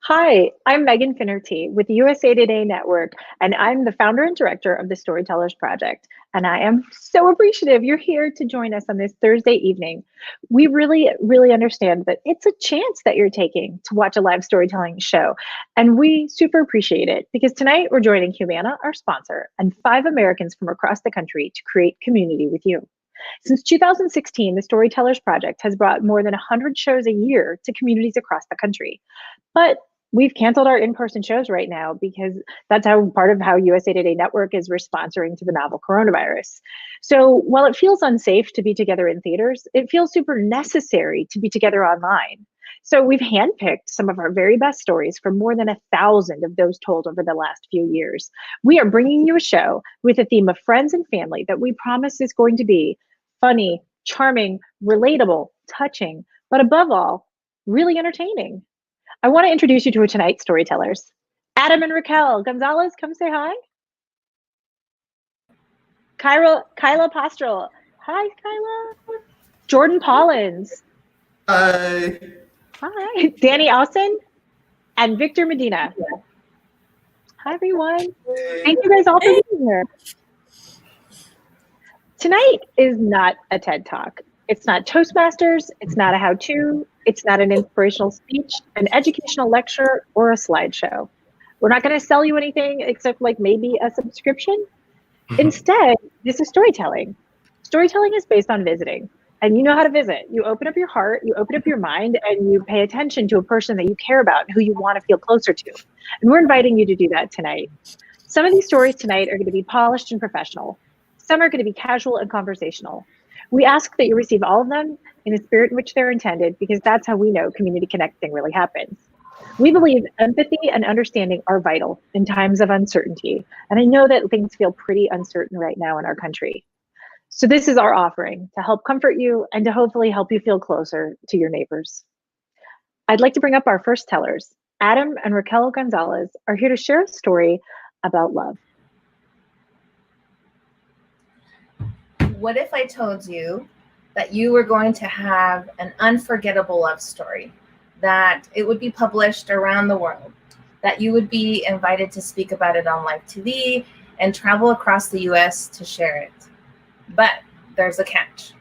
Hi, I'm Megan Finnerty with USA Today Network, and I'm the founder and director of the Storytellers Project. And I am so appreciative you're here to join us on this Thursday evening. We really understand that it's a chance that you're taking to watch a live storytelling show. And we super appreciate it because tonight we're joining Humana, our sponsor, and 5 Americans from across the country to create community with you. Since 2016, the Storytellers Project has brought more than 100 shows a year to communities across the country. But we've canceled our in-person shows right now because that's how part of how USA Today Network is responsoring to the novel coronavirus. So while it feels unsafe to be together in theaters, it feels super necessary to be together online. So we've handpicked some of our very best stories from more than 1,000 of those told over the last few years. We are bringing you a show with a theme of friends and family that we promise is going to be funny, charming, relatable, touching, but above all, really entertaining. I want to introduce you to tonight's storytellers. Adam and Raquel. Gonzales, come say hi. Kyla Postrel. Hi, Kyla. Jordan Pollins. Hi. Hi. Dani Ausen and Victor Medina. Hi, everyone. Thank you guys all for being here. Tonight is not a TED Talk. It's not Toastmasters. It's not a how-to. It's not an inspirational speech, an educational lecture, or a slideshow. We're not going to sell you anything except like maybe a subscription. Instead, this is storytelling. Storytelling is based on visiting. And you know how to visit. You open up your heart, you open up your mind, and you pay attention to a person that you care about, who you want to feel closer to. And we're inviting you to do that tonight. Some of these stories tonight are going to be polished and professional. Some are going to be casual and conversational. We ask that you receive all of them in the spirit in which they're intended, because that's how we know community connecting really happens. We believe empathy and understanding are vital in times of uncertainty. And I know that things feel pretty uncertain right now in our country. So this is our offering to help comfort you and to hopefully help you feel closer to your neighbors. I'd like to bring up our first tellers. Adam and Raquel Gonzales are here to share a story about love. What if I told you that you were going to have an unforgettable love story, that it would be published around the world, that you would be invited to speak about it on live TV and travel across the US to share it? But there's a catch.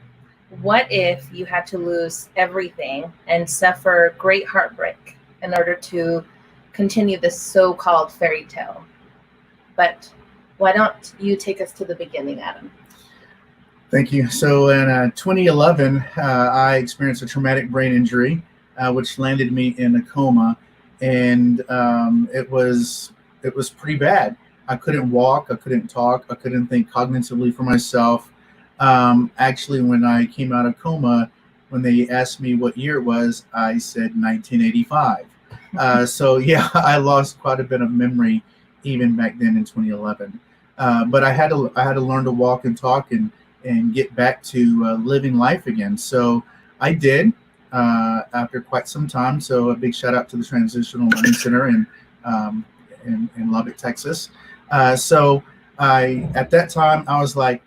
What if you had to lose everything and suffer great heartbreak in order to continue this so-called fairy tale? But why don't you take us to the beginning, Adam? Thank you. So in 2011, I experienced a traumatic brain injury, which landed me in a coma, and it was pretty bad. I couldn't walk, I couldn't talk, I couldn't think cognitively for myself. Actually, when I came out of coma, when they asked me what year it was, I said 1985. So yeah, I lost quite a bit of memory even back then in 2011. But I had to learn to walk and talk and get back to living life again. So I did after quite some time. So a big shout out to the Transitional Learning Center in Lubbock, Texas. So at that time I was like,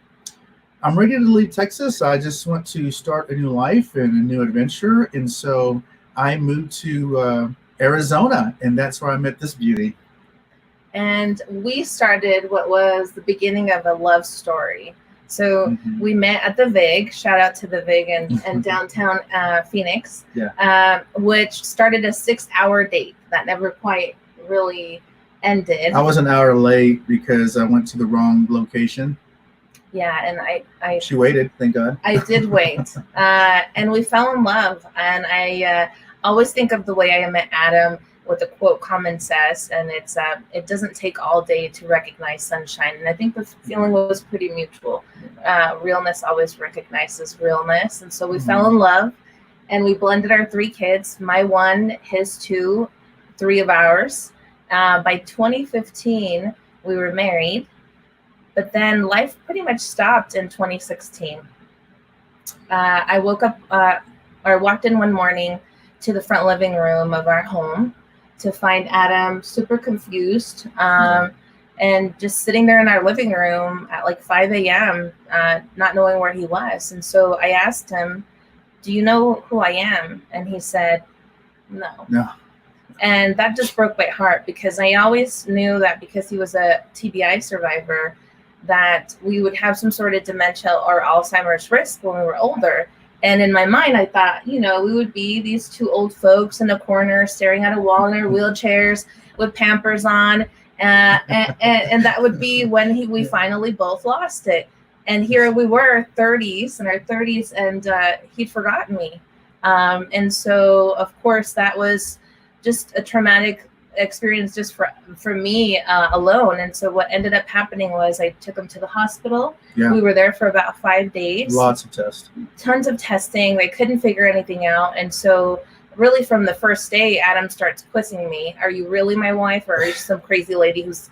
I'm ready to leave Texas. I just want to start a new life and a new adventure. And so I moved to Arizona, and that's where I met this beauty. And we started what was the beginning of a love story. So we met at the VIG, shout out to the VIG in downtown Phoenix, which started a 6-hour date that never quite really ended. I was an hour late because I went to the wrong location. Yeah, and She waited, thank God. I did wait, and we fell in love. And I always think of the way I met Adam with the quote common says, and it's it doesn't take all day to recognize sunshine. And I think the feeling was pretty mutual. Realness always recognizes realness. And so we fell in love, and we blended our 3 kids, my 1, his 2, 3 of ours. By 2015, we were married, but then life pretty much stopped in 2016. I woke up or walked in one morning to the front living room of our home to find Adam super confused and just sitting there in our living room at like 5 a.m., not knowing where he was. And so I asked him, do you know who I am? And he said, no. And that just broke my heart, because I always knew that because he was a TBI survivor, that we would have some sort of dementia or Alzheimer's risk when we were older. And in my mind, I thought, we would be these two old folks in a corner staring at a wall in our wheelchairs with Pampers on. And that would be when we finally both lost it. And here we were, in our 30s, and he'd forgotten me. And so, of course, that was just a traumatic experience just for me alone. And so what ended up happening was I took him to the hospital. Yeah. We were there for about 5 days. Lots of tests. Tons of testing. They couldn't figure anything out. And so really from the first day, Adam starts quizzing me. Are you really my wife, or are you some crazy lady who's,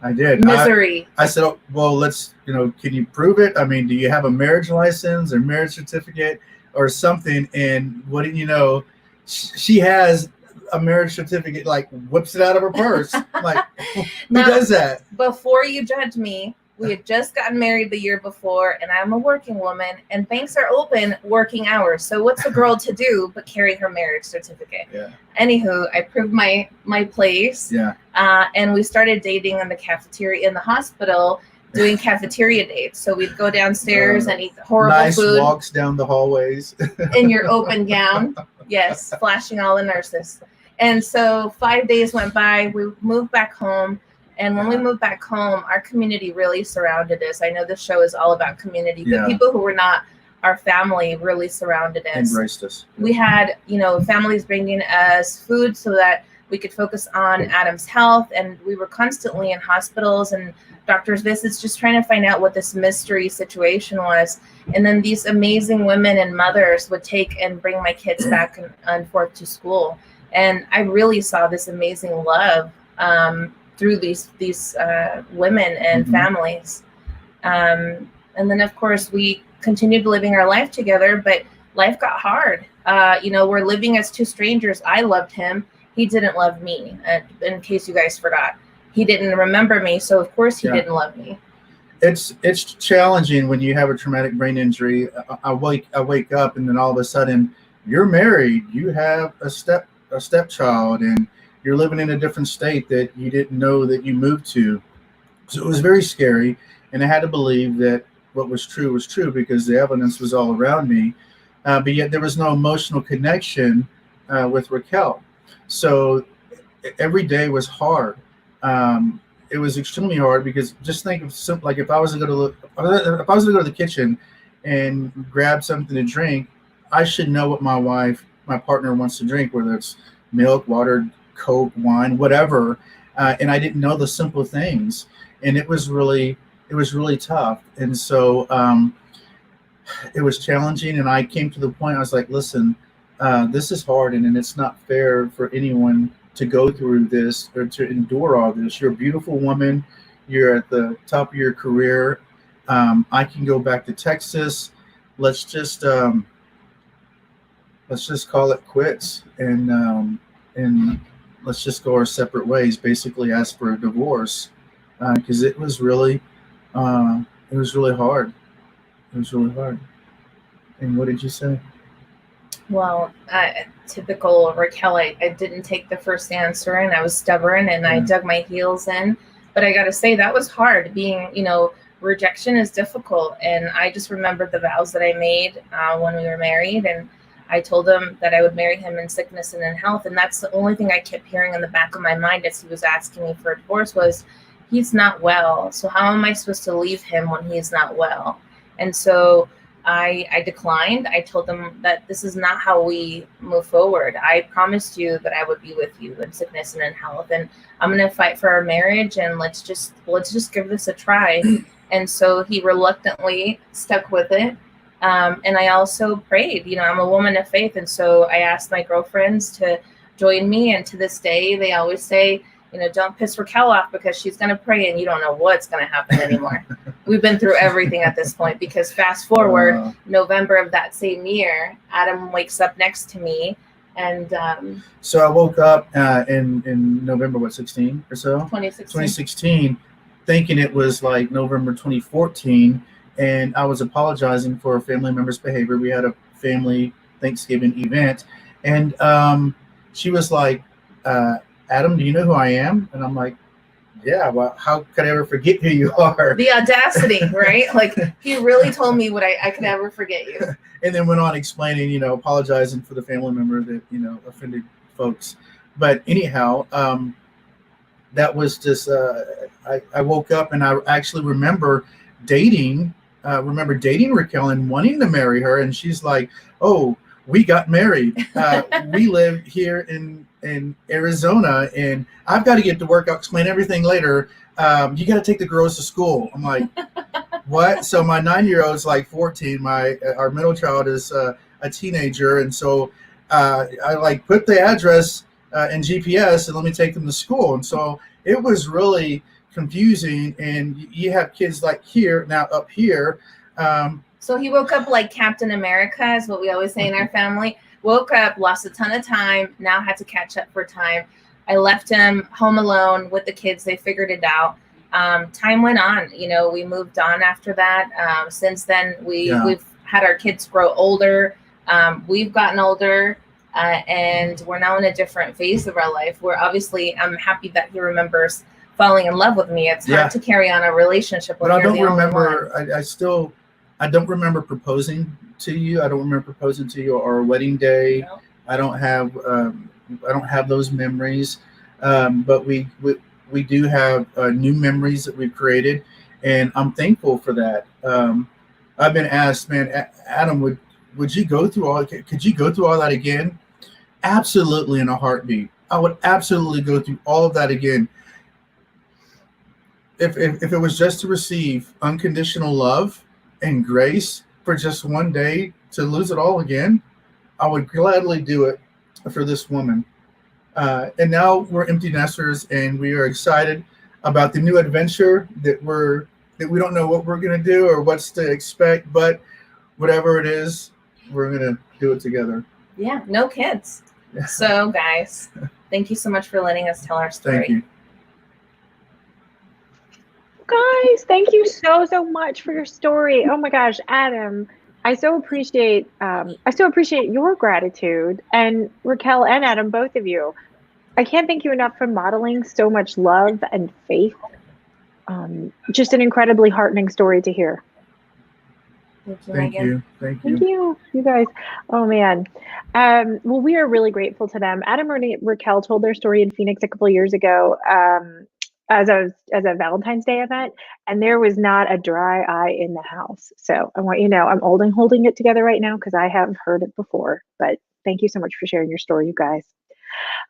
I did. Misery. I said, oh, well, let's, can you prove it? I mean, do you have a marriage license or marriage certificate or something? And what do you know? She has a marriage certificate, like whips it out of her purse. Like, who does that? Before you judge me, we had just gotten married the year before, and I'm a working woman, and banks are open working hours. So what's a girl to do but carry her marriage certificate? Yeah. Anywho, I proved my place. Yeah. And we started dating in the cafeteria in the hospital, doing cafeteria dates. So we'd go downstairs and eat horrible food. Nice walks down the hallways. In your open gown. Yes, flashing all the nurses. And so 5 days went by. We moved back home. And when we moved back home, our community really surrounded us. I know this show is all about community, but people who were not our family really surrounded us. Embraced us. We had, families bringing us food so that we could focus on Adam's health. And we were constantly in hospitals and doctor's visits, just trying to find out what this mystery situation was. And then these amazing women and mothers would take and bring my kids back and forth to school. And I really saw this amazing love through these women and families. And then, of course, we continued living our life together, but life got hard. We're living as two strangers. I loved him. He didn't love me. In case you guys forgot, he didn't remember me. So, of course, he didn't love me. It's challenging when you have a traumatic brain injury. I wake up, and then all of a sudden you're married. You have a stepchild, and you're living in a different state that you didn't know that you moved to. So it was very scary. And I had to believe that what was true because the evidence was all around me. But yet there was no emotional connection with Raquel. So every day was hard. It was extremely hard because just think of like if I was to go to the kitchen and grab something to drink, I should know what my partner wants to drink, whether it's milk, water, Coke, wine, whatever, and I didn't know the simple things, and it was really tough. And so it was challenging, and I came to the point I was like, listen, this is hard, and it's not fair for anyone to go through this or to endure all this. You're a beautiful woman. You're at the top of your career. I can go back to Texas. Let's just call it quits, and let's just go our separate ways, basically ask for a divorce, because it was really hard. It was really hard. And what did you say? Well, typical Raquel, I didn't take the first answer, and I was stubborn, and I dug my heels in. But I got to say, that was hard. Being, rejection is difficult. And I just remembered the vows that I made when we were married, and I told him that I would marry him in sickness and in health. And that's the only thing I kept hearing in the back of my mind as he was asking me for a divorce was, he's not well. So how am I supposed to leave him when he's not well? And so I declined. I told him that this is not how we move forward. I promised you that I would be with you in sickness and in health. And I'm going to fight for our marriage, and let's just give this a try. And so he reluctantly stuck with it. And I also prayed. I'm a woman of faith. And so I asked my girlfriends to join me. And to this day, they always say, don't piss Raquel off because she's going to pray and you don't know what's going to happen anymore. We've been through everything at this point, because fast forward, November of that same year, Adam wakes up next to me. And so I woke up in November, 16 or so? 2016, thinking it was like November 2014. And I was apologizing for a family member's behavior. We had a family Thanksgiving event. And she was like, Adam, do you know who I am? And I'm like, yeah, well, how could I ever forget who you are? The audacity, right? Like, he really told me what I could never forget you. And then went on explaining, apologizing for the family member that, offended folks. But anyhow, that was just, I woke up and I actually remember dating Raquel and wanting to marry her. And she's like, oh, we got married. We live here in Arizona, and I've got to get to work. I'll explain everything later. You got to take the girls to school. I'm like, what? So my 9-year-old's like 14. Our middle child is a teenager, and so I like put the address in GPS and let me take them to school. And so it was really confusing. And you have kids like here now up here. So he woke up like Captain America, is what we always say in our family. Woke up, lost a ton of time, now had to catch up for time. I left him home alone with the kids. They figured it out. Time went on. We moved on after that. Since then, we've had our kids grow older. We've gotten older, and we're now in a different phase of our life. I'm happy that he remembers falling in love with me. It's hard to carry on a relationship with. But I don't remember. I don't remember proposing to you. I don't remember proposing to you or a wedding day. No. I don't have those memories. But we do have new memories that we've created, and I'm thankful for that. I've been asked, man, Adam, would you go through all? Could you go through all that again? Absolutely, in a heartbeat. I would absolutely go through all of that again. If it was just to receive unconditional love and grace for just one day, to lose it all again, I would gladly do it for this woman. And now we're empty nesters, and we are excited about the new adventure that we don't know what we're going to do or what's to expect, but whatever it is, we're going to do it together. Yeah, no kids. So guys, thank you so much for letting us tell our story. Thank you. Guys, thank you so much for your story. Oh my gosh, Adam, I so appreciate your gratitude, and Raquel and Adam, both of you. I can't thank you enough for modeling so much love and faith. Just an incredibly heartening story to hear. Thank you. Thank you, you guys. Oh man. Well, we are really grateful to them. Adam and Raquel told their story in Phoenix a couple of years ago. As a Valentine's Day event, and there was not a dry eye in the house. So I want you to know I'm old and holding it together right now because I have heard it before. But thank you so much for sharing your story, you guys.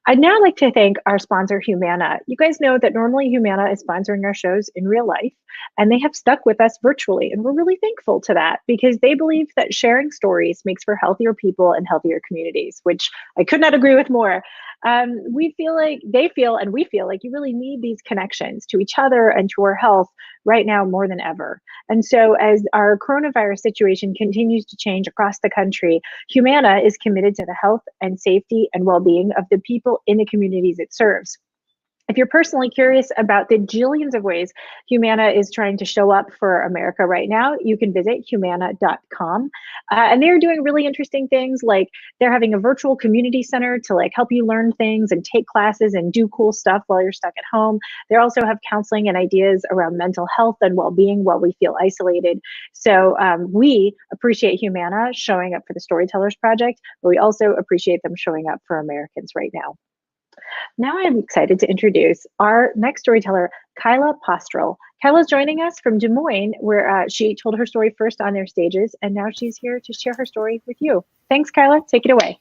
I'd now like to thank our sponsor, Humana. You guys know that normally Humana is sponsoring our shows in real life, and they have stuck with us virtually. And we're really thankful to that because they believe that sharing stories makes for healthier people and healthier communities, which I could not agree with more. We feel like they feel, and we feel like you really need these connections to each other and to our health right now more than ever. And so as our coronavirus situation continues to change across the country, Humana is committed to the health and safety and well-being of the people in the communities it serves. If you're personally curious about the jillions of ways Humana is trying to show up for America right now, you can visit humana.com. And they're doing really interesting things, like they're having a virtual community center to like help you learn things and take classes and do cool stuff while you're stuck at home. They also have counseling and ideas around mental health and well-being while we feel isolated. So we appreciate Humana showing up for the Storytellers Project, but we also appreciate them showing up for Americans right now. Now I'm excited to introduce our next storyteller, Kyla Postrel. Kyla's joining us from Des Moines, where she told her story first on their stages, and now she's here to share her story with you. Thanks, Kyla. Take it away.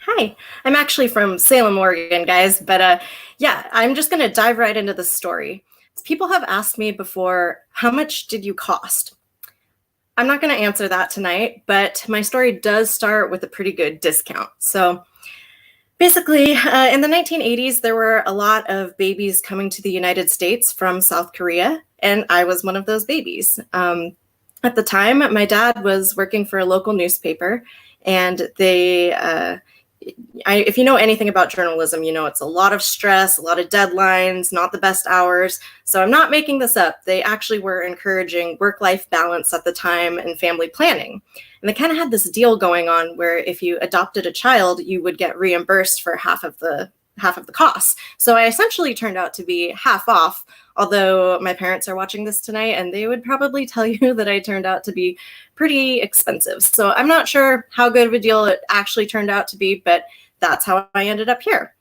Hi, I'm actually from Salem, Oregon, guys, but yeah, I'm just going to dive right into the story. People have asked me before, how much did you cost? I'm not going to answer that tonight, but my story does start with a pretty good discount. So basically, in the 1980s, there were a lot of babies coming to the United States from South Korea, and I was one of those babies. At the time, my dad was working for a local newspaper, and if you know anything about journalism, you know it's a lot of stress, a lot of deadlines, not the best hours. So I'm not making this up. They actually were encouraging work-life balance at the time and family planning. And they kind of had this deal going on where if you adopted a child, you would get reimbursed for half of half of the cost. So I essentially turned out to be half off, although my parents are watching this tonight and they would probably tell you that I turned out to be pretty expensive. So I'm not sure how good of a deal it actually turned out to be, but that's how I ended up here.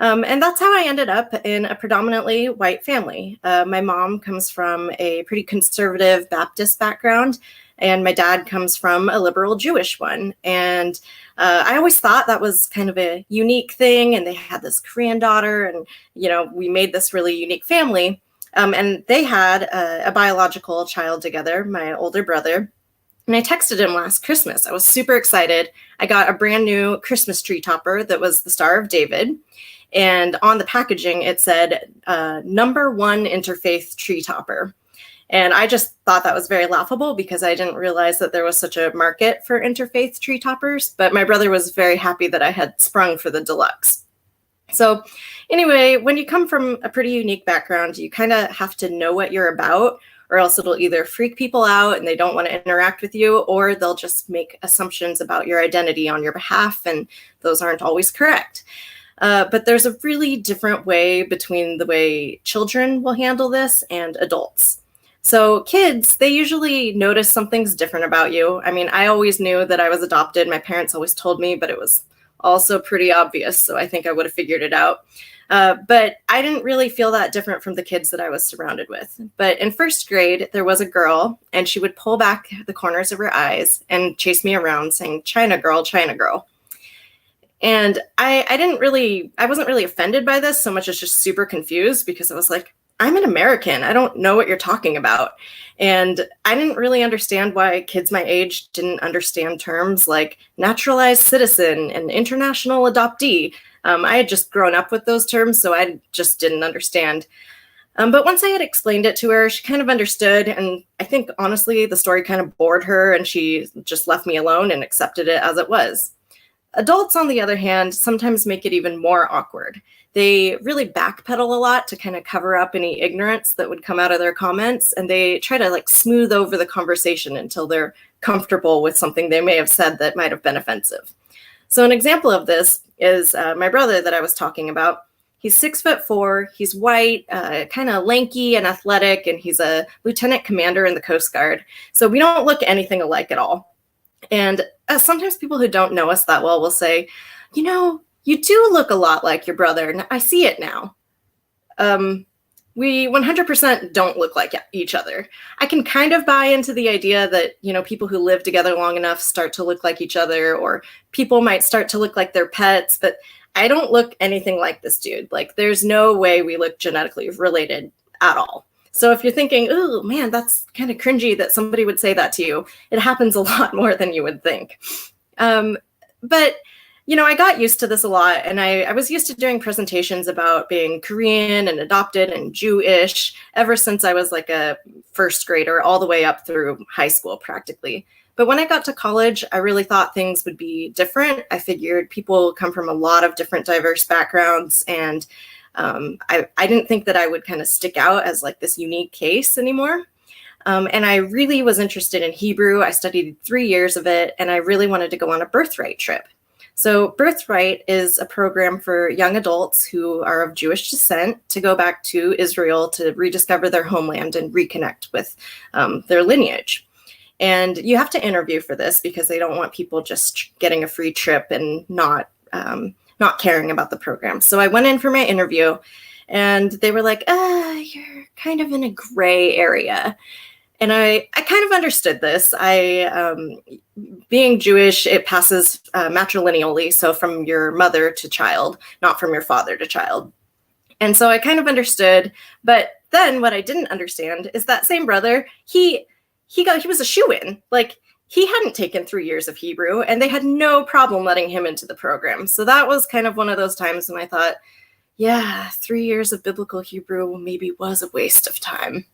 And that's how I ended up in a predominantly white family. My mom comes from a pretty conservative Baptist background, and my dad comes from a liberal Jewish one. And I always thought that was kind of a unique thing. And they had this Korean daughter, and, we made this really unique family. And they had a biological child together, my older brother. And I texted him last Christmas. I was super excited. I got a brand new Christmas tree topper that was the Star of David. And on the packaging, it said, #1 interfaith tree topper. And I just thought that was very laughable because I didn't realize that there was such a market for interfaith tree toppers. But my brother was very happy that I had sprung for the deluxe. So anyway, when you come from a pretty unique background, you kind of have to know what you're about, or else it'll either freak people out and they don't want to interact with you, or they'll just make assumptions about your identity on your behalf, and those aren't always correct. But there's a really different way between the way children will handle this and adults. So kids, they usually notice something's different about you. I mean, I always knew that I was adopted. My parents always told me, but it was also pretty obvious. So I think I would have figured it out. But I didn't really feel that different from the kids that I was surrounded with. But in first grade, there was a girl, and she would pull back the corners of her eyes and chase me around saying, "China girl, China girl." And I wasn't really offended by this so much as just super confused, because I was like, I'm an American. I don't know what you're talking about. And I didn't really understand why kids my age didn't understand terms like naturalized citizen and international adoptee. I had just grown up with those terms, so I just didn't understand. But once I had explained it to her, she kind of understood. And I think, honestly, the story kind of bored her, and she just left me alone and accepted it as it was. Adults, on the other hand, sometimes make it even more awkward. They really backpedal a lot to kind of cover up any ignorance that would come out of their comments, and they try to smooth over the conversation until they're comfortable with something they may have said that might have been offensive. So an example of this is my brother that I was talking about. He's 6'4", he's white, kind of lanky and athletic, and he's a lieutenant commander in the Coast Guard. So we don't look anything alike at all. And sometimes people who don't know us that well will say, you do look a lot like your brother. And I see it now. We 100% don't look like each other. I can kind of buy into the idea that, people who live together long enough start to look like each other, or people might start to look like their pets, but I don't look anything like this dude. There's no way we look genetically related at all. So if you're thinking, oh man, that's kind of cringy that somebody would say that to you, it happens a lot more than you would think. But I got used to this a lot, and I was used to doing presentations about being Korean and adopted and Jewish ever since I was a first grader all the way up through high school practically. But when I got to college, I really thought things would be different. I figured people come from a lot of different diverse backgrounds, and I didn't think that I would kind of stick out as this unique case anymore. And I really was interested in Hebrew. I studied 3 years of it, and I really wanted to go on a birthright trip. So Birthright is a program for young adults who are of Jewish descent to go back to Israel to rediscover their homeland and reconnect with their lineage. And you have to interview for this because they don't want people just getting a free trip and not caring about the program. So I went in for my interview, and they were like, you're kind of in a gray area. And I kind of understood this. Being Jewish, it passes matrilineally, so from your mother to child, not from your father to child. And so I kind of understood. But then what I didn't understand is that same brother, he was a shoo-in. He hadn't taken 3 years of Hebrew, and they had no problem letting him into the program. So that was kind of one of those times when I thought, yeah, 3 years of biblical Hebrew maybe was a waste of time.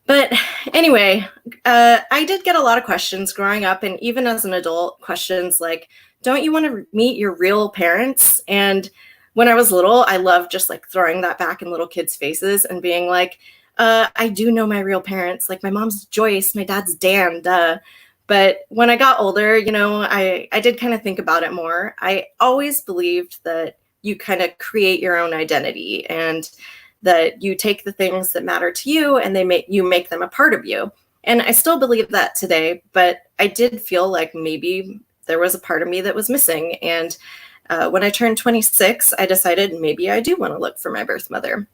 But anyway, I did get a lot of questions growing up, and even as an adult, questions like, don't you want to meet your real parents? And when I was little, I loved just throwing that back in little kids' faces and being like, I do know my real parents. My mom's Joyce, my dad's Dan, duh. But when I got older, I did kind of think about it more. I always believed that you kind of create your own identity, and that you take the things that matter to you and you make them a part of you. And I still believe that today, but I did feel like maybe there was a part of me that was missing. And when I turned 26, I decided maybe I do want to look for my birth mother.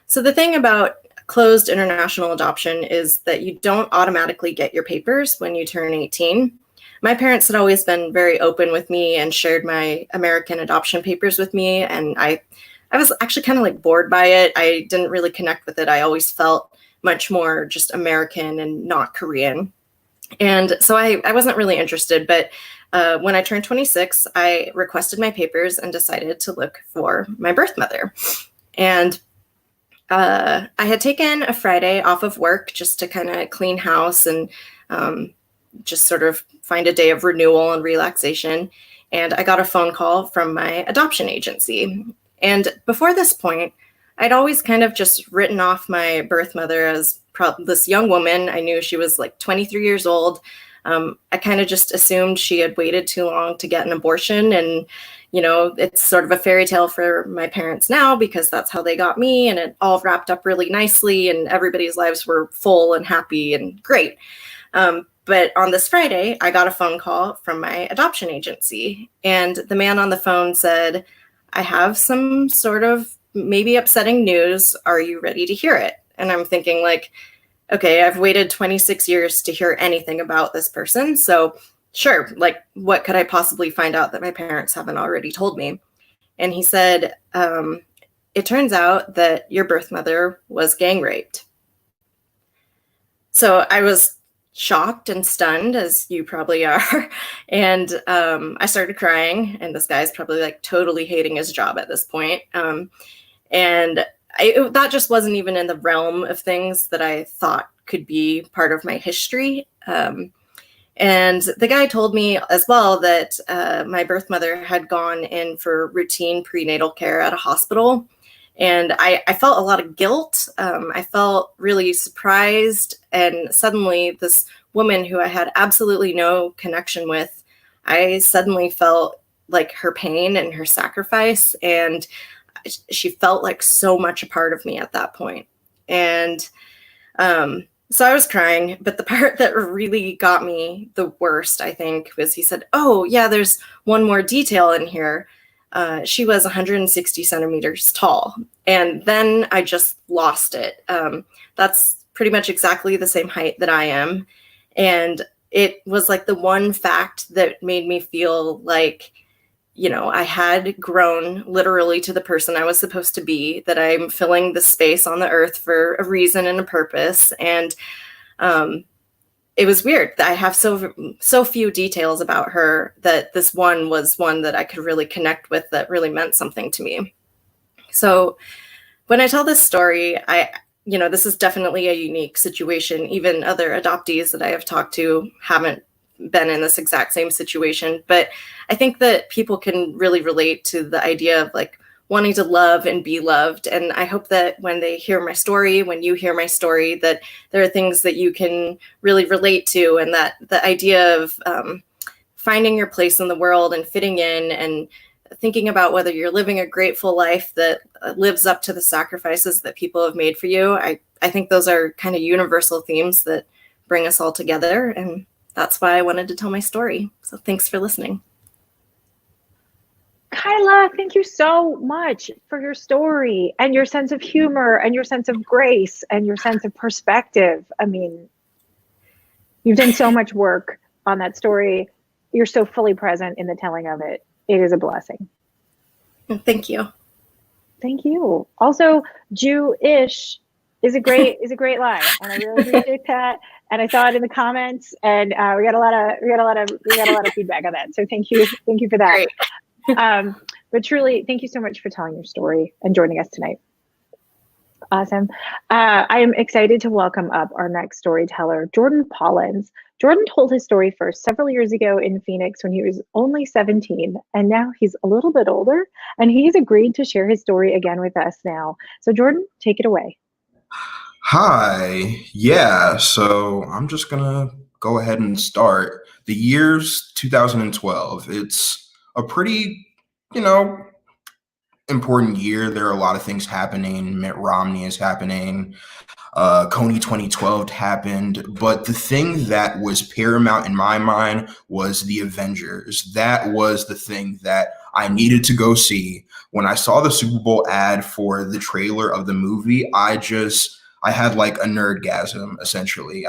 So the thing about closed international adoption is that you don't automatically get your papers when you turn 18. My parents had always been very open with me and shared my American adoption papers with me. And I was actually kind of like bored by it. I didn't really connect with it. I always felt much more just American and not Korean. And so I wasn't really interested. But when I turned 26, I requested my papers and decided to look for my birth mother. And I had taken a Friday off of work just to kind of clean house and just sort of find a day of renewal and relaxation. And I got a phone call from my adoption agency. And before this point, I'd always kind of just written off my birth mother as this young woman. I knew she was like 23 years old. I kind of just assumed she had waited too long to get an abortion. And, it's sort of a fairy tale for my parents now because that's how they got me. And it all wrapped up really nicely and everybody's lives were full and happy and great. But on this Friday, I got a phone call from my adoption agency. And the man on the phone said, I have some sort of maybe upsetting news. Are you ready to hear it? And I'm thinking like, okay, I've waited 26 years to hear anything about this person. So sure, like what could I possibly find out that my parents haven't already told me? And he said, it turns out that your birth mother was gang raped. So I was shocked and stunned, as you probably are. And I started crying, and this guy's probably like totally hating his job at this point. And that just wasn't even in the realm of things that I thought could be part of my history. And the guy told me as well that my birth mother had gone in for routine prenatal care at a hospital. And I felt a lot of guilt. I felt really surprised. And suddenly this woman who I had absolutely no connection with, I suddenly felt like her pain and her sacrifice. And she felt like so much a part of me at that point. And so I was crying, but the part that really got me the worst, I think, was he said, oh, yeah, there's one more detail in here. She was 160 centimeters tall. And then I just lost it. That's pretty much exactly the same height that I am. And it was like the one fact that made me feel like, I had grown literally to the person I was supposed to be, that I'm filling the space on the earth for a reason and a purpose. And it was weird that I have so few details about her, that this one was one that I could really connect with, that really meant something to me. So when I tell this story, this is definitely a unique situation. Even other adoptees that I have talked to haven't been in this exact same situation. But I think that people can really relate to the idea of like wanting to love and be loved. And I hope that when they hear my story, when you hear my story, that there are things that you can really relate to, and that the idea of finding your place in the world and fitting in and thinking about whether you're living a grateful life that lives up to the sacrifices that people have made for you. I think those are kind of universal themes that bring us all together. And that's why I wanted to tell my story. So thanks for listening. Kyla, thank you so much for your story and your sense of humor and your sense of grace and your sense of perspective. I mean, you've done so much work on that story. You're so fully present in the telling of it. It is a blessing. Thank you. Thank you. Also, Jew-ish is a great line, and I really appreciate that. And I saw it in the comments, and we got a lot of feedback on that. So thank you for that. But truly, thank you so much for telling your story and joining us tonight. Awesome. I am excited to welcome up our next storyteller, Jordan Pollins. Jordan told his story first several years ago in Phoenix when he was only 17, and now he's a little bit older, and he's agreed to share his story again with us now. So Jordan, take it away. Hi. Yeah, so I'm just gonna go ahead and start. The year's 2012. It's a pretty, important year. There are a lot of things happening. Mitt Romney is happening. Coney 2012 happened. But the thing that was paramount in my mind was the Avengers. That was the thing that I needed to go see. When I saw the Super Bowl ad for the trailer of the movie, I had like a nerdgasm, essentially.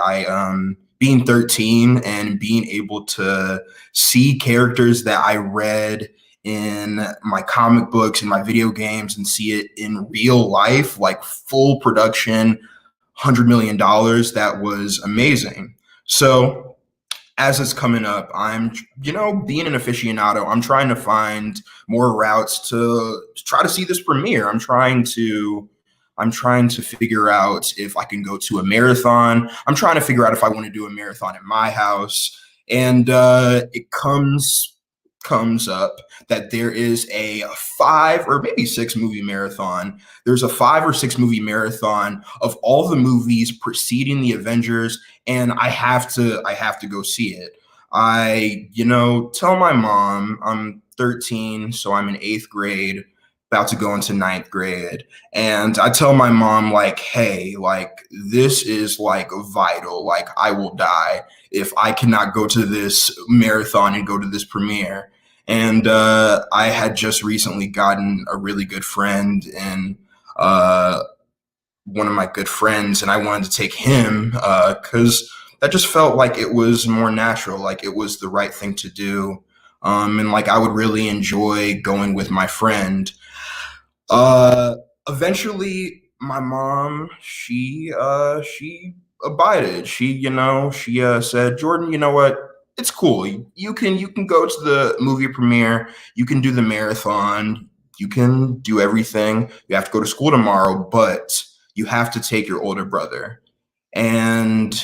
Being 13 and being able to see characters that I read in my comic books and my video games and see it in real life, like full production, $100 million, that was amazing. So as it's coming up, I'm, being an aficionado, I'm trying to find more routes to try to see this premiere. I'm trying to figure out if I can go to a marathon. I'm trying to figure out if I want to do a marathon at my house. And it comes up that there is a 5 or maybe 6 movie marathon. There's a 5 or 6 movie marathon of all the movies preceding the Avengers, and I have to go see it. I, tell my mom I'm 13, so I'm in 8th grade, about to go into 9th grade. And I tell my mom, like, hey, like, this is like vital. Like, I will die if I cannot go to this marathon and go to this premiere. And I had just recently gotten a really good friend and one of my good friends, and I wanted to take him because that just felt like it was more natural, like it was the right thing to do. And like I would really enjoy going with my friend. Eventually my mom, she abided. She said, Jordan, you know what? It's cool. You can go to the movie premiere. You can do the marathon. You can do everything. You have to go to school tomorrow, but you have to take your older brother. And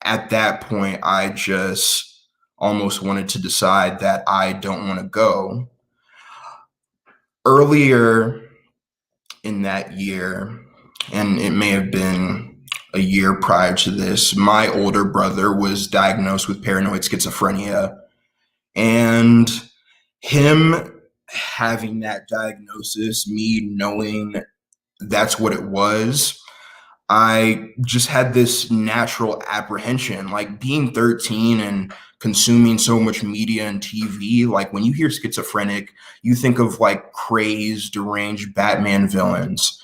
at that point, I just almost wanted to decide that I don't want to go. Earlier in that year, and it may have been a year prior to this, my older brother was diagnosed with paranoid schizophrenia. And him having that diagnosis, me knowing that's what it was, I just had this natural apprehension, like being 13 and consuming so much media and TV. Like when you hear schizophrenic, you think of like crazed, deranged Batman villains.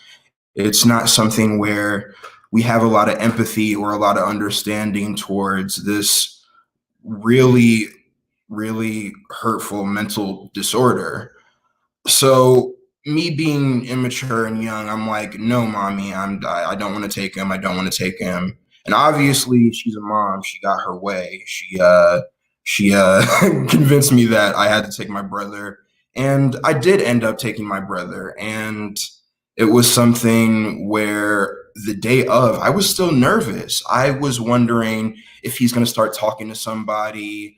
It's not something where we have a lot of empathy or a lot of understanding towards this really, really hurtful mental disorder. So me being immature and young, I'm like, no, mommy, I don't want to take him. I don't want to take him. And obviously she's a mom. She got her way. She convinced me that I had to take my brother. And I did end up taking my brother. And it was something where the day of, I was still nervous. I was wondering if he's going to start talking to somebody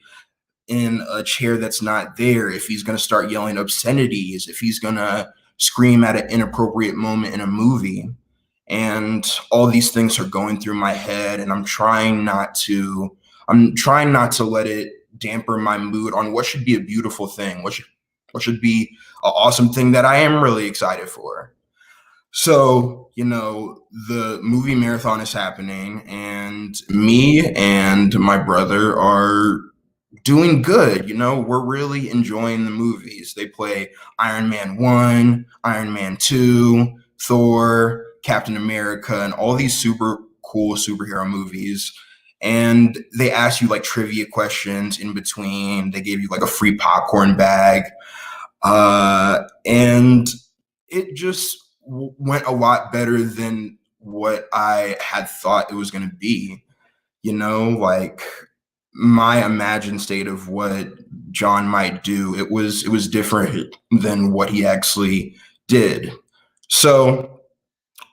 in a chair that's not there, if he's going to start yelling obscenities, if he's going to scream at an inappropriate moment in a movie. And all these things are going through my head, and I'm trying not to let it damper my mood on what should be a beautiful thing, what should be an awesome thing that I am really excited for. So, the movie marathon is happening, and me and my brother are doing good. We're really enjoying the movies. They play Iron Man 1, Iron Man 2, Thor, Captain America, and all these super cool superhero movies. And they ask you like trivia questions in between. They gave you like a free popcorn bag. And it just went a lot better than what I had thought it was going to be. Like my imagined state of what John might do, it was different than what he actually did. So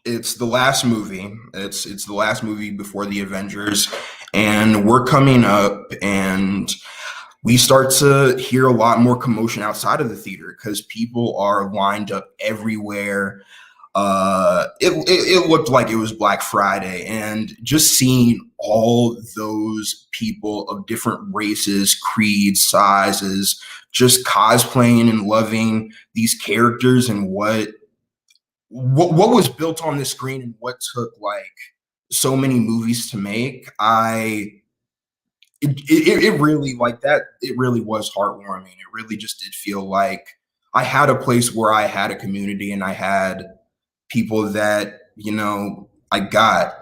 it's the last movie. It's the last movie before the Avengers, and we're coming up, and we start to hear a lot more commotion outside of the theater because people are lined up everywhere. It looked like it was Black Friday, and just seeing all those people of different races, creeds, sizes, just cosplaying and loving these characters and what was built on the screen and what took like so many movies to make. It really like that. It really was heartwarming. It really just did feel like I had a place where I had a community and I had people that, I got.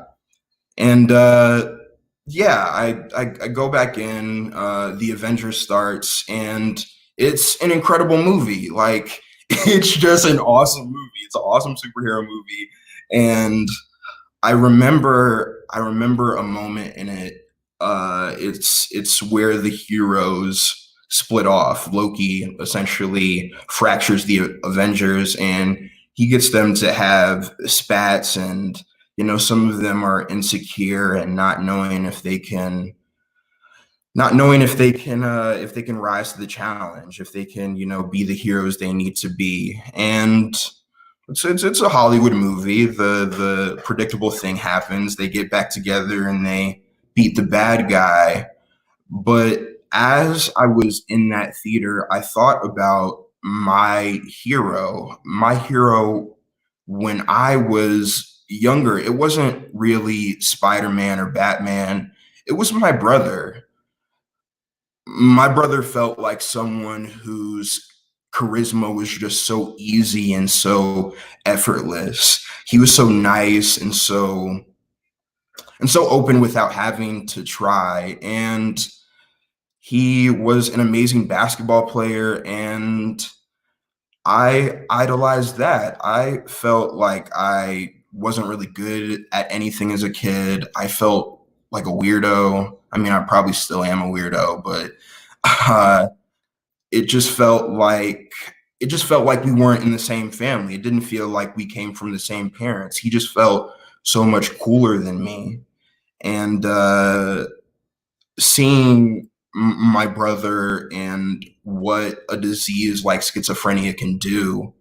And I go back in, the Avengers starts, and it's an incredible movie. Like, it's just an awesome movie. It's an awesome superhero movie. And I remember a moment in it. It's where the heroes split off. Loki essentially fractures the Avengers, and he gets them to have spats, and some of them are insecure and not knowing if they can rise to the challenge, if they can be the heroes they need to be. And it's a Hollywood movie. The predictable thing happens. They get back together and they beat the bad guy. But as I was in that theater, I thought about my hero. My hero when I was younger, it wasn't really Spider-Man or Batman. It was my brother. My brother felt like someone whose charisma was just so easy and so effortless. He was so nice and so open without having to try. And he was an amazing basketball player, and I idolized that. I felt like I wasn't really good at anything as a kid. I felt like a weirdo. I mean, I probably still am a weirdo, but it just felt like we weren't in the same family. It didn't feel like we came from the same parents. He just felt so much cooler than me. And seeing my brother and what a disease like schizophrenia can do,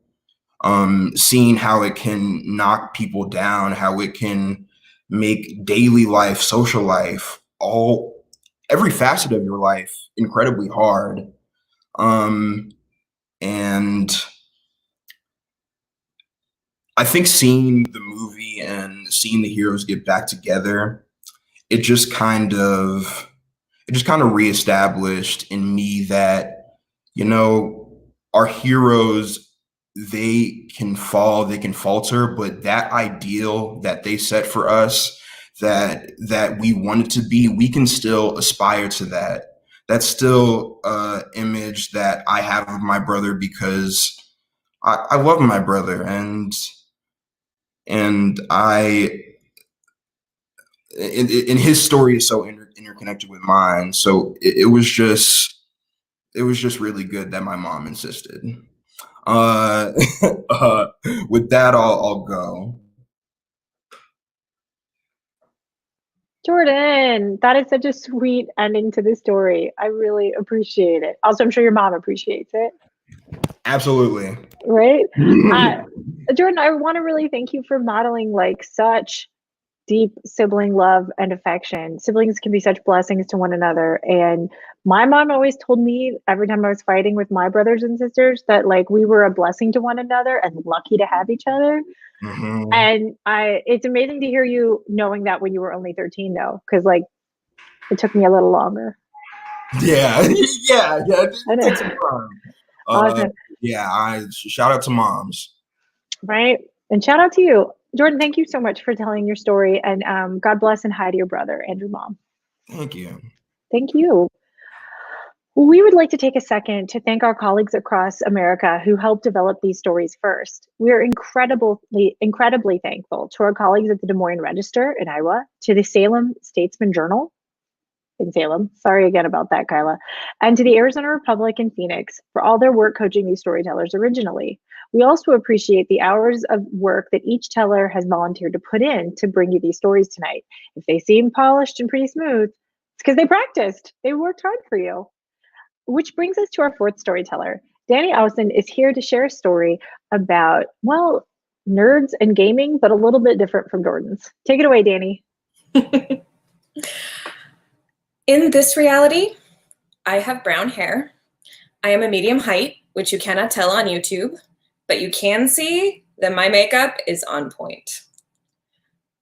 seeing how it can knock people down, how it can make daily life, social life, every facet of your life incredibly hard. And I think seeing the movie and seeing the heroes get back together, it just kind of reestablished in me that, our heroes, they can fall, they can falter, but that ideal that they set for us, that we wanted to be, we can still aspire to that. That's still an image that I have of my brother, because I love my brother, and his story is so interconnected with mine. So it was just really good that my mom insisted. With that, I'll go. Jordan, that is such a sweet ending to the story. I really appreciate it. Also, I'm sure your mom appreciates it. Absolutely. Right? Jordan, I want to really thank you for modeling like such deep sibling love and affection. Siblings can be such blessings to one another. And my mom always told me every time I was fighting with my brothers and sisters that like we were a blessing to one another and lucky to have each other. Mm-hmm. And it's amazing to hear you knowing that when you were only 13 though, because like it took me a little longer. Yeah. It takes some time. Awesome. Yeah, shout out to moms. Right. And shout out to you. Jordan, thank you so much for telling your story, and God bless and hi to your brother and your mom. Thank you. Thank you. We would like to take a second to thank our colleagues across America who helped develop these stories first. We are incredibly thankful to our colleagues at the Des Moines Register in Iowa, to the Salem Statesman Journal in Salem, sorry again about that, Kyla, and to the Arizona Republic in Phoenix for all their work coaching these storytellers originally. We also appreciate the hours of work that each teller has volunteered to put in to bring you these stories tonight. If they seem polished and pretty smooth, it's because they practiced. They worked hard for you. Which brings us to our fourth storyteller. Dani Ausen is here to share a story about, well, nerds and gaming, but a little bit different from Jordan's. Take it away, Dani. In this reality, I have brown hair. I am a medium height, which you cannot tell on YouTube, but you can see that my makeup is on point.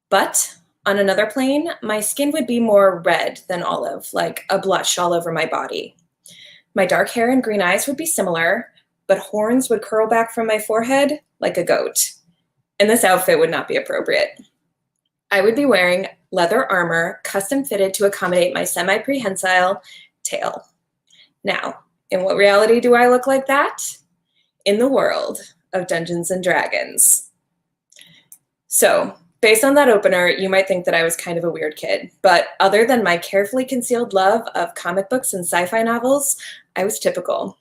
But on another plane, my skin would be more red than olive, like a blush all over my body. My dark hair and green eyes would be similar, but horns would curl back from my forehead like a goat. And this outfit would not be appropriate. I would be wearing leather armor, custom fitted to accommodate my semi-prehensile tail. Now, in what reality do I look like that? In the world of Dungeons and Dragons. So, based on that opener, you might think that I was kind of a weird kid, but other than my carefully concealed love of comic books and sci-fi novels, I was typical.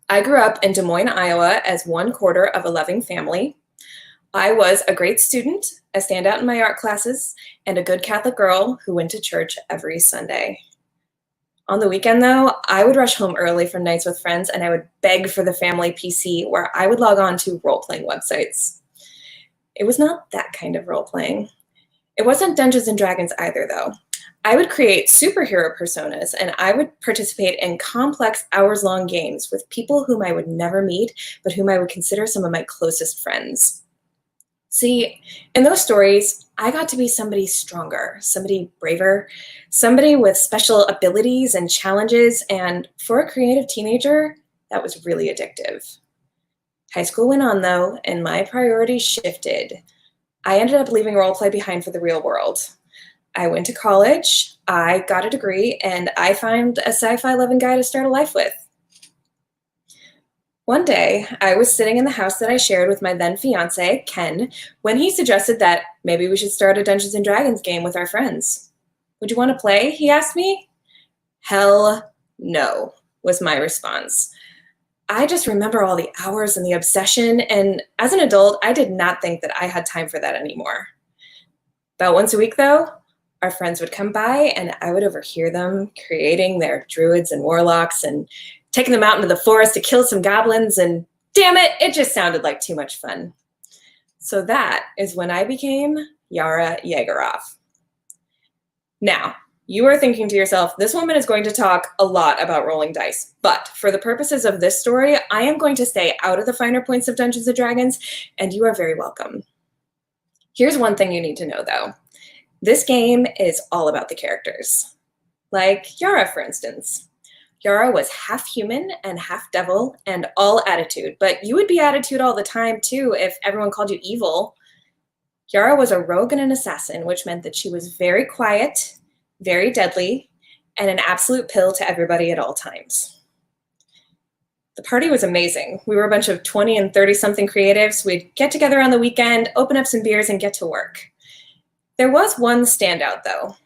I grew up in Des Moines, Iowa as 1/4 of a loving family. I was a great student, a standout in my art classes, and a good Catholic girl who went to church every Sunday. On the weekend, though, I would rush home early from nights with friends, and I would beg for the family PC where I would log on to role-playing websites. It was not that kind of role-playing. It wasn't Dungeons and Dragons either, though. I would create superhero personas, and I would participate in complex hours-long games with people whom I would never meet, but whom I would consider some of my closest friends. See, in those stories, I got to be somebody stronger, somebody braver, somebody with special abilities and challenges, and for a creative teenager, that was really addictive. High school went on, though, and my priorities shifted. I ended up leaving roleplay behind for the real world. I went to college, I got a degree, and I found a sci-fi loving guy to start a life with. One day, I was sitting in the house that I shared with my then fiance, Ken, when he suggested that maybe we should start a Dungeons and Dragons game with our friends. Would you want to play? He asked me. Hell no, was my response. I just remember all the hours and the obsession, and as an adult, I did not think that I had time for that anymore. About once a week, though, our friends would come by and I would overhear them creating their druids and warlocks and taking them out into the forest to kill some goblins, and damn it, it just sounded like too much fun. So that is when I became Yara Yegaroff. Now, you are thinking to yourself, this woman is going to talk a lot about rolling dice, but for the purposes of this story, I am going to stay out of the finer points of Dungeons & Dragons, and you are very welcome. Here's one thing you need to know, though. This game is all about the characters. Like Yara, for instance. Yara was half human and half devil and all attitude, but you would be attitude all the time, too, if everyone called you evil. Yara was a rogue and an assassin, which meant that she was very quiet, very deadly, and an absolute pill to everybody at all times. The party was amazing. We were a bunch of 20 and 30-something creatives. We'd get together on the weekend, open up some beers, and get to work. There was one standout, though.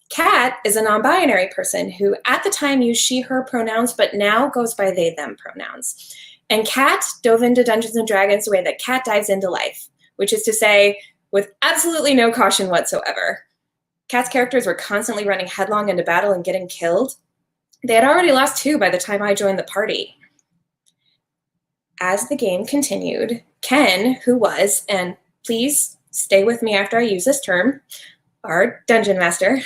Kat is a non-binary person who at the time used she, her pronouns, but now goes by they, them pronouns. And Kat dove into Dungeons & Dragons the way that Kat dives into life, which is to say, with absolutely no caution whatsoever. Kat's characters were constantly running headlong into battle and getting killed. They had already lost 2 by the time I joined the party. As the game continued, Ken, who was, and please stay with me after I use this term, our dungeon master,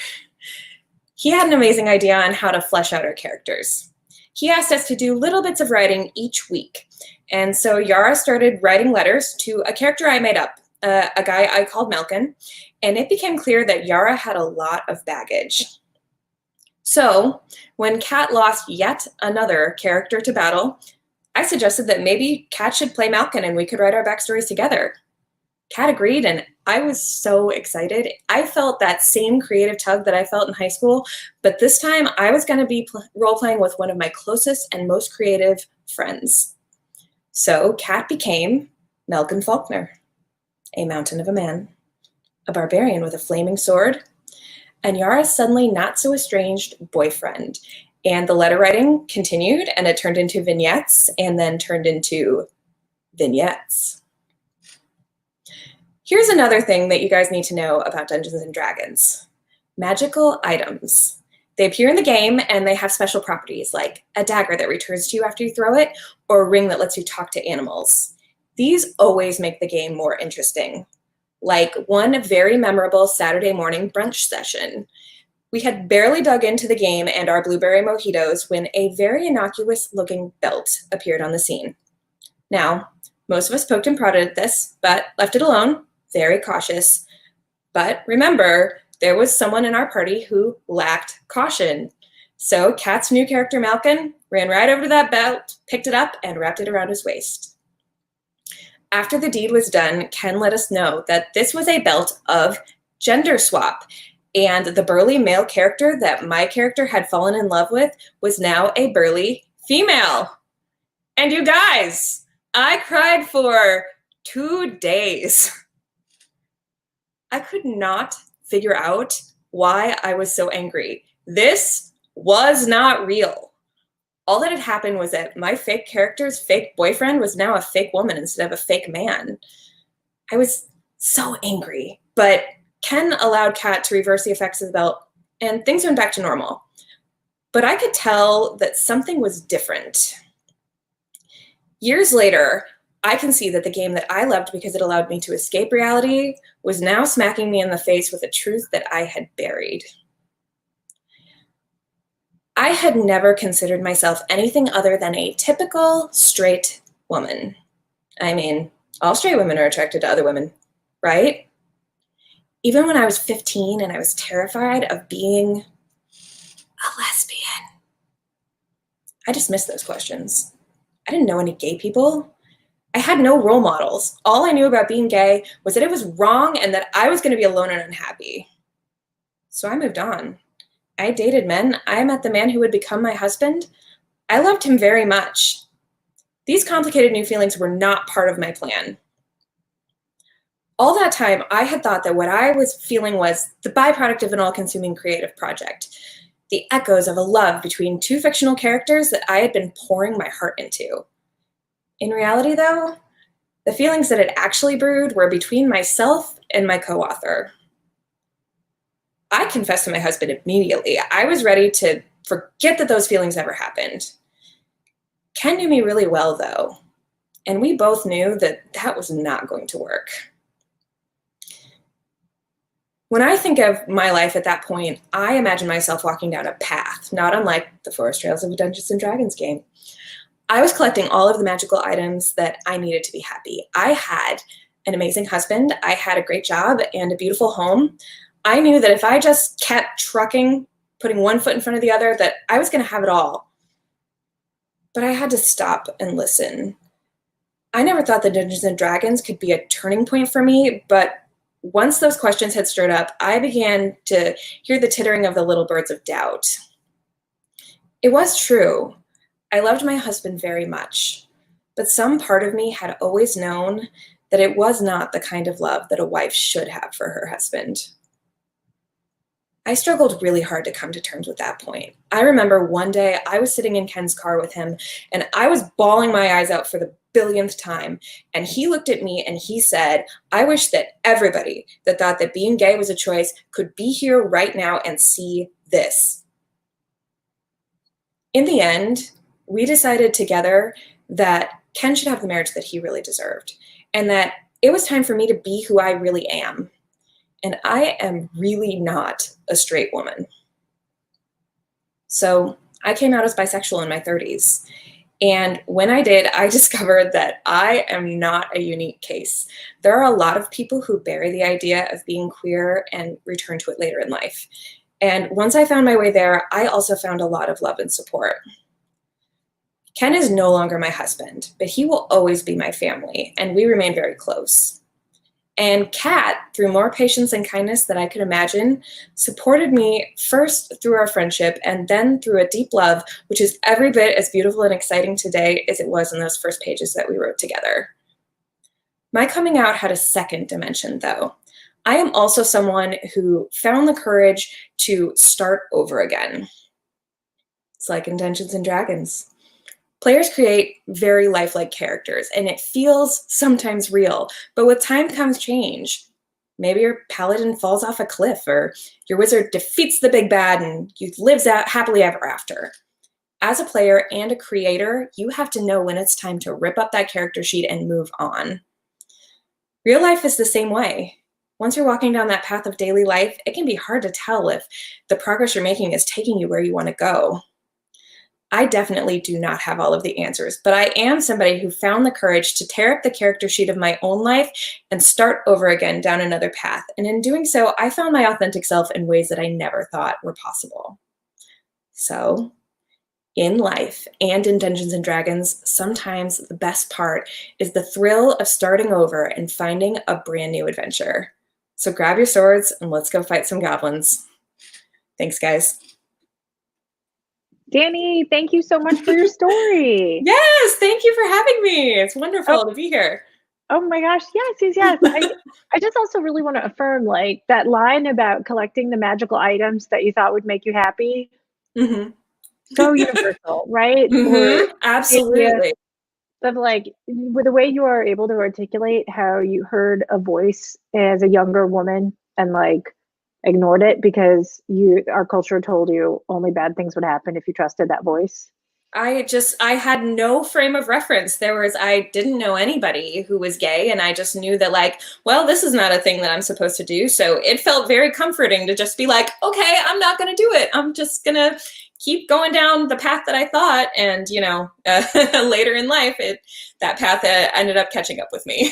he had an amazing idea on how to flesh out our characters. He asked us to do little bits of writing each week. And so Yara started writing letters to a character I made up, a guy I called Malkin, and it became clear that Yara had a lot of baggage. So when Kat lost yet another character to battle, I suggested that maybe Kat should play Malkin and we could write our backstories together. Kat agreed, and I was so excited. I felt that same creative tug that I felt in high school, but this time I was going to be role-playing with one of my closest and most creative friends. So Kat became Malkin Faulkner, a mountain of a man, a barbarian with a flaming sword, and Yara's suddenly not-so-estranged boyfriend. And the letter writing continued, and it turned into vignettes, and then turned into vignettes. Here's another thing that you guys need to know about Dungeons & Dragons. Magical items. They appear in the game, and they have special properties, like a dagger that returns to you after you throw it, or a ring that lets you talk to animals. These always make the game more interesting. like one very memorable Saturday morning brunch session. We had barely dug into the game and our blueberry mojitos when a very innocuous-looking belt appeared on the scene. Now, most of us poked and prodded at this, but left it alone, very cautious. But remember, there was someone in our party who lacked caution. So Kat's new character, Malkin, ran right over to that belt, picked it up, and wrapped it around his waist. After the deed was done, Ken let us know that this was a belt of gender swap, and the burly male character that my character had fallen in love with was now a burly female. And you guys, I cried for 2 days. I could not figure out why I was so angry. This was not real. All that had happened was that my fake character's fake boyfriend was now a fake woman instead of a fake man. I was so angry, but Ken allowed Kat to reverse the effects of the belt, and things went back to normal. But I could tell that something was different. Years later, I can see that the game that I loved because it allowed me to escape reality was now smacking me in the face with a truth that I had buried. I had never considered myself anything other than a typical straight woman. I mean, all straight women are attracted to other women, right? Even when I was 15 and I was terrified of being a lesbian, I dismissed those questions. I didn't know any gay people. I had no role models. All I knew about being gay was that it was wrong and that I was going to be alone and unhappy. So I moved on. I dated men. I met the man who would become my husband. I loved him very much. These complicated new feelings were not part of my plan. All that time, I had thought that what I was feeling was the byproduct of an all-consuming creative project, the echoes of a love between two fictional characters that I had been pouring my heart into. In reality, though, the feelings that had actually brewed were between myself and my co-author. I confessed to my husband immediately. I was ready to forget that those feelings ever happened. Ken knew me really well, though, and we both knew that that was not going to work. When I think of my life at that point, I imagine myself walking down a path, not unlike the Forest Trails of a Dungeons & Dragons game. I was collecting all of the magical items that I needed to be happy. I had an amazing husband, I had a great job, and a beautiful home. I knew that if I just kept trucking, putting one foot in front of the other, that I was going to have it all. But I had to stop and listen. I never thought that Dungeons & Dragons could be a turning point for me, but once those questions had stirred up, I began to hear the tittering of the little birds of doubt. It was true. I loved my husband very much, but some part of me had always known that it was not the kind of love that a wife should have for her husband. I struggled really hard to come to terms with that point. I remember one day I was sitting in Ken's car with him, and I was bawling my eyes out for the billionth time, and he looked at me and he said, "I wish that everybody that thought that being gay was a choice could be here right now and see this." In the end, we decided together that Ken should have the marriage that he really deserved, and that it was time for me to be who I really am. And I am really not a straight woman. So I came out as bisexual in my 30s. And when I did, I discovered that I am not a unique case. There are a lot of people who bury the idea of being queer and return to it later in life. And once I found my way there, I also found a lot of love and support. Ken is no longer my husband, but he will always be my family, and we remain very close. And Kat, through more patience and kindness than I could imagine, supported me first through our friendship and then through a deep love, which is every bit as beautiful and exciting today as it was in those first pages that we wrote together. My coming out had a second dimension, though. I am also someone who found the courage to start over again. It's like in Dungeons & Dragons. Players create very lifelike characters, and it feels sometimes real, but with time comes change. Maybe your paladin falls off a cliff, or your wizard defeats the big bad and lives out happily ever after. As a player and a creator, you have to know when it's time to rip up that character sheet and move on. Real life is the same way. once you're walking down that path of daily life, it can be hard to tell if the progress you're making is taking you where you want to go. I definitely do not have all of the answers, but I am somebody who found the courage to tear up the character sheet of my own life and start over again down another path. And in doing so, I found my authentic self in ways that I never thought were possible. So, in life and in Dungeons and Dragons, sometimes the best part is the thrill of starting over and finding a brand new adventure. So grab your swords and let's go fight some goblins. Thanks, guys. Dani, thank you so much for your story. Yes, thank you for having me. It's wonderful to be here. Oh my gosh, yes. I just also really want to affirm, like, that line about collecting the magical items that you thought would make you happy. Mm-hmm. So universal, right? Mm-hmm. Absolutely. Of like, with the way you are able to articulate how you heard a voice as a younger woman and like ignored it because our culture told you only bad things would happen if you trusted that voice. I had no frame of reference. I didn't know anybody who was gay, and I just knew that, like, well, this is not a thing that I'm supposed to do. So it felt very comforting to just be like, okay, I'm not going to do it. I'm just going to keep going down the path that I thought. And, later in life, that path ended up catching up with me.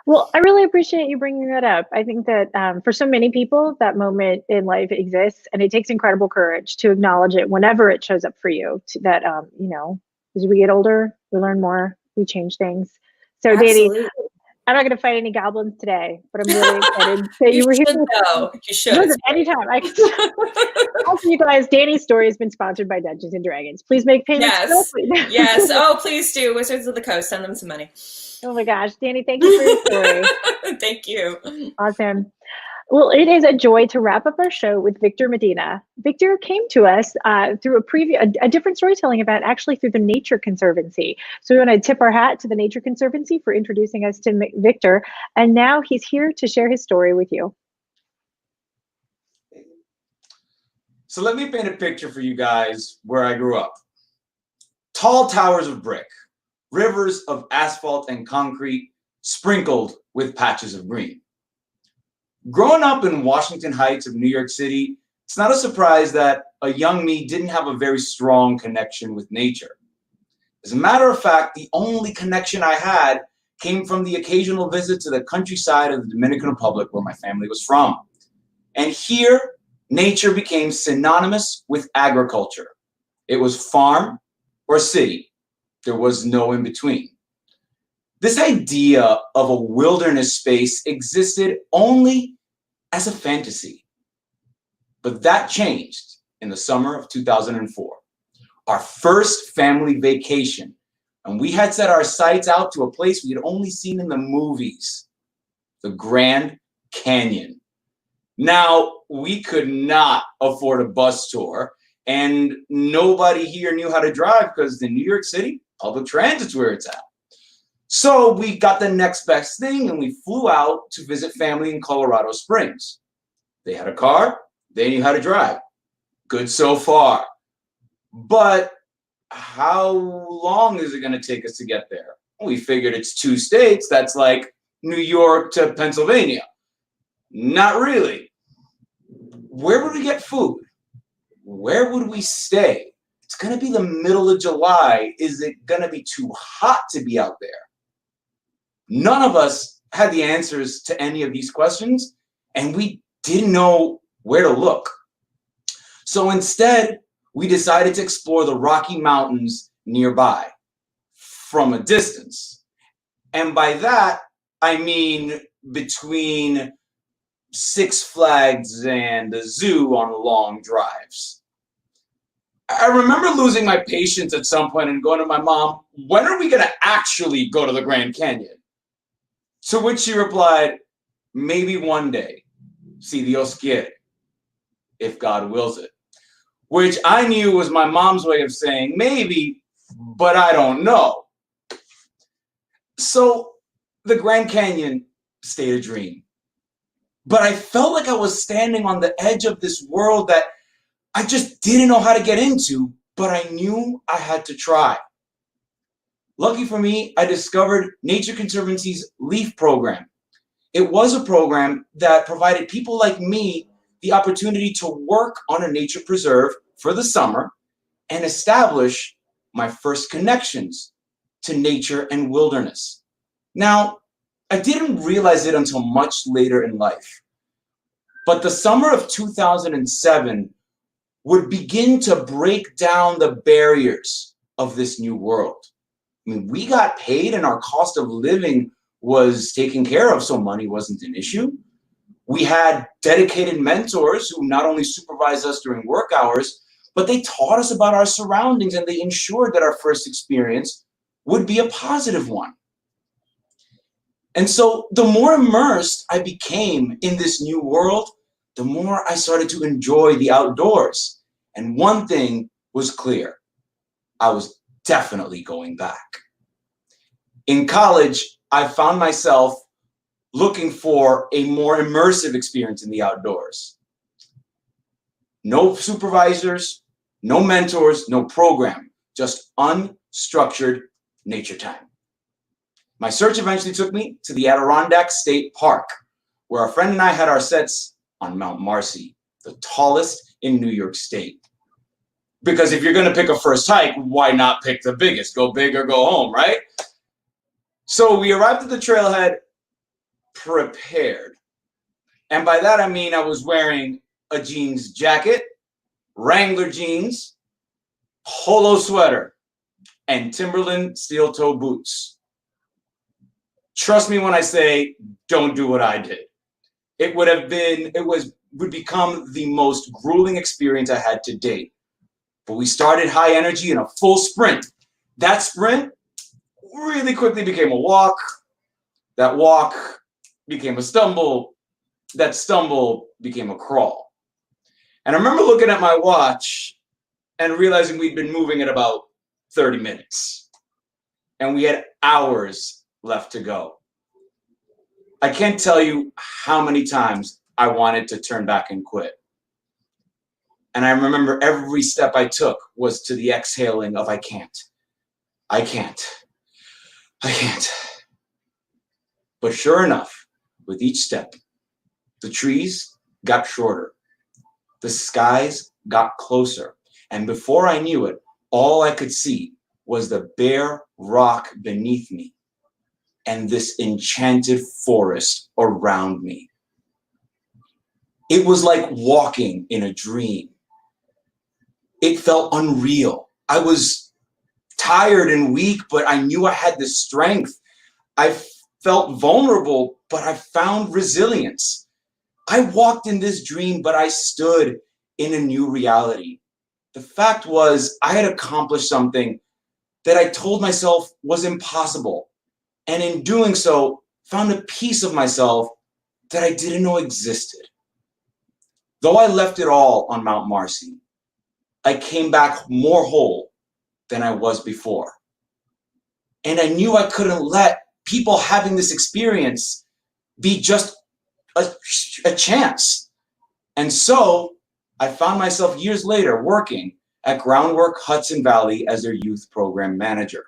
Well, I really appreciate you bringing that up. I think that for so many people, that moment in life exists, and it takes incredible courage to acknowledge it whenever it shows up for you. As we get older, we learn more, we change things. So, Dani, I'm not going to fight any goblins today, but I'm really excited that you were here. You should. Listen, anytime. Also, you guys, Dani's story has been sponsored by Dungeons and Dragons. Please make payments. Yes. Oh, please do. Wizards of the Coast, send them some money. Oh my gosh, Dani, thank you for your story. Thank you. Awesome. Well, it is a joy to wrap up our show with Victor Medina. Victor came to us through a different storytelling event, actually through the Nature Conservancy. So we want to tip our hat to the Nature Conservancy for introducing us to Victor. And now he's here to share his story with you. So let me paint a picture for you guys where I grew up. Tall towers of brick, rivers of asphalt and concrete, sprinkled with patches of green. Growing up in Washington Heights of New York City, it's not a surprise that a young me didn't have a very strong connection with nature. As a matter of fact, the only connection I had came from the occasional visit to the countryside of the Dominican Republic where my family was from. And here, nature became synonymous with agriculture. It was farm or city. There was no in between. This idea of a wilderness space existed only as a fantasy. But that changed in the summer of 2004. Our first family vacation, and we had set our sights out to a place we had only seen in the movies, the Grand Canyon. Now, we could not afford a bus tour, and nobody here knew how to drive because in New York City, public transit's where it's at. So we got the next best thing, and we flew out to visit family in Colorado Springs. They had a car, they knew how to drive. Good so far. But how long is it going to take us to get there? We figured it's 2 states. That's like New York to Pennsylvania. Not really. Where would we get food? Where would we stay? It's going to be the middle of July. Is it going to be too hot to be out there? None of us had the answers to any of these questions, and we didn't know where to look. So instead, we decided to explore the Rocky Mountains nearby from a distance. And by that, I mean between Six Flags and the zoo on long drives. I remember losing my patience at some point and going to my mom, when are we going to actually go to the Grand Canyon? To which she replied, maybe one day, si Dios quiere, if God wills it. Which I knew was my mom's way of saying maybe, but I don't know. So the Grand Canyon stayed a dream. But I felt like I was standing on the edge of this world that I just didn't know how to get into, but I knew I had to try. Lucky for me, I discovered Nature Conservancy's LEAF program. it was a program that provided people like me the opportunity to work on a nature preserve for the summer and establish my first connections to nature and wilderness. Now, I didn't realize it until much later in life, but the summer of 2007 would begin to break down the barriers of this new world. I mean, we got paid and our cost of living was taken care of, so money wasn't an issue. We had dedicated mentors who not only supervised us during work hours, but they taught us about our surroundings and they ensured that our first experience would be a positive one. And so the more immersed I became in this new world, the more I started to enjoy the outdoors. And one thing was clear: I was definitely going back. In college, I found myself looking for a more immersive experience in the outdoors. No supervisors, no mentors, no program, just unstructured nature time. My search eventually took me to the Adirondack State Park, where a friend and I had our sets on Mount Marcy, the tallest in New York State. Because if you're going to pick a first hike, why not pick the biggest? Go big or go home, right? So we arrived at the trailhead prepared. And by that I mean I was wearing a jeans jacket, Wrangler jeans, polo sweater, and Timberland steel toe boots. Trust me when I say, don't do what I did. It would become the most grueling experience I had to date. But we started high energy in a full sprint. That sprint really quickly became a walk. That walk became a stumble. That stumble became a crawl. And I remember looking at my watch and realizing we'd been moving at about 30 minutes. And we had hours left to go. I can't tell you how many times I wanted to turn back and quit. And I remember every step I took was to the exhaling of I can't. I can't. I can't. But sure enough, with each step, the trees got shorter. The skies got closer. And before I knew it, all I could see was the bare rock beneath me and this enchanted forest around me. It was like walking in a dream. It felt unreal. I was tired and weak, but I knew I had the strength. I felt vulnerable, but I found resilience. I walked in this dream, but I stood in a new reality. The fact was, I had accomplished something that I told myself was impossible. And in doing so, found a piece of myself that I didn't know existed. Though I left it all on Mount Marcy, I came back more whole than I was before. And I knew I couldn't let people having this experience be just a chance. And so I found myself years later working at Groundwork Hudson Valley as their youth program manager.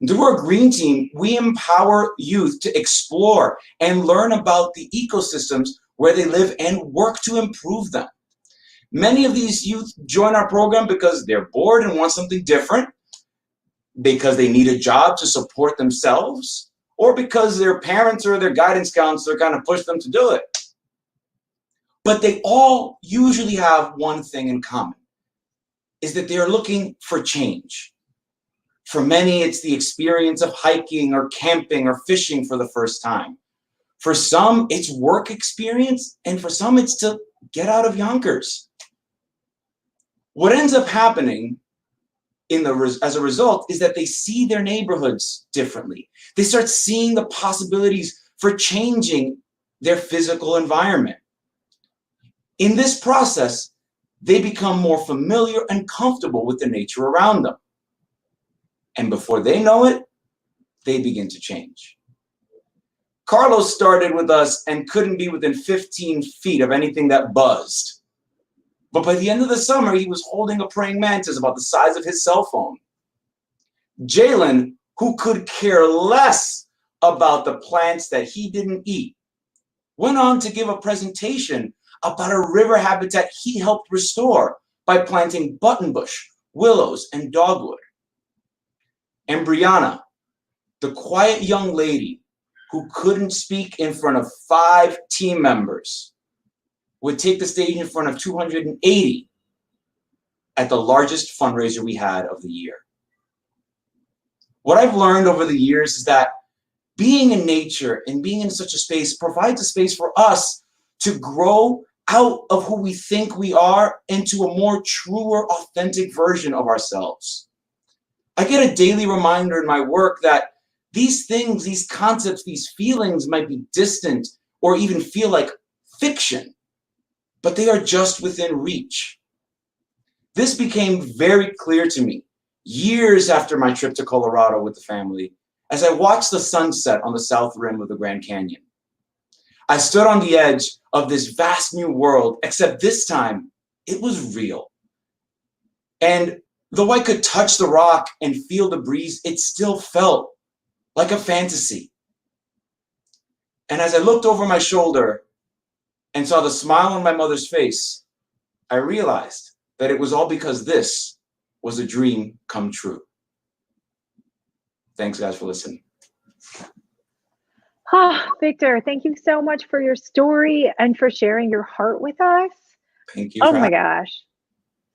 And through our Green Team, we empower youth to explore and learn about the ecosystems where they live and work to improve them. Many of these youth join our program because they're bored and want something different, because they need a job to support themselves, or because their parents or their guidance counselor kind of push them to do it. But they all usually have one thing in common, is that they're looking for change. For many, it's the experience of hiking or camping or fishing for the first time. For some, it's work experience, and for some, it's to get out of Yonkers. What ends up happening as a result is that they see their neighborhoods differently. They start seeing the possibilities for changing their physical environment. In this process, they become more familiar and comfortable with the nature around them. And before they know it, they begin to change. Carlos started with us and couldn't be within 15 feet of anything that buzzed. But by the end of the summer, he was holding a praying mantis about the size of his cell phone. Jalen, who could care less about the plants that he didn't eat, went on to give a presentation about a river habitat he helped restore by planting buttonbush, willows, and dogwood. And Brianna, the quiet young lady who couldn't speak in front of 5 team members, would take the stage in front of 280 at the largest fundraiser we had of the year. What I've learned over the years is that being in nature and being in such a space provides a space for us to grow out of who we think we are into a more truer, authentic version of ourselves. I get a daily reminder in my work that these things, these concepts, these feelings might be distant or even feel like fiction, but they are just within reach. This became very clear to me years after my trip to Colorado with the family, as I watched the sunset on the south rim of the Grand Canyon. I stood on the edge of this vast new world, except this time it was real. And though I could touch the rock and feel the breeze, it still felt like a fantasy. And as I looked over my shoulder and saw the smile on my mother's face, I realized that it was all because this was a dream come true. Thanks, guys, for listening. Oh, Victor, thank you so much for your story and for sharing your heart with us. Thank you. Oh my gosh.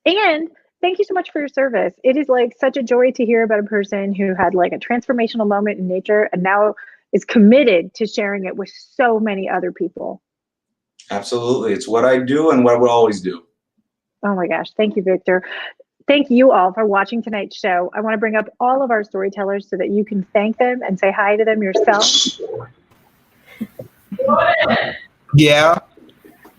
And thank you so much for your service. It is like such a joy to hear about a person who had like a transformational moment in nature and now is committed to sharing it with so many other people. Absolutely. It's what I do and what I will always do. Oh my gosh. Thank you, Victor. Thank you all for watching tonight's show. I want to bring up all of our storytellers so that you can thank them and say hi to them yourself. Yeah.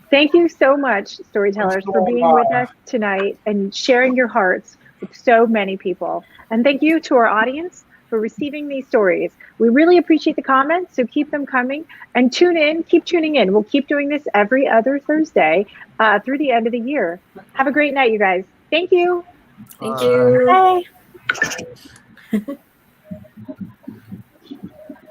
Thank you so much, storytellers, for being with us tonight and sharing your hearts with so many people. And thank you to our audience for receiving these stories. We really appreciate the comments, so keep them coming and tune in, keep tuning in. We'll keep doing this every other Thursday through the end of the year. Have a great night, you guys. Thank you. Thank you. Bye.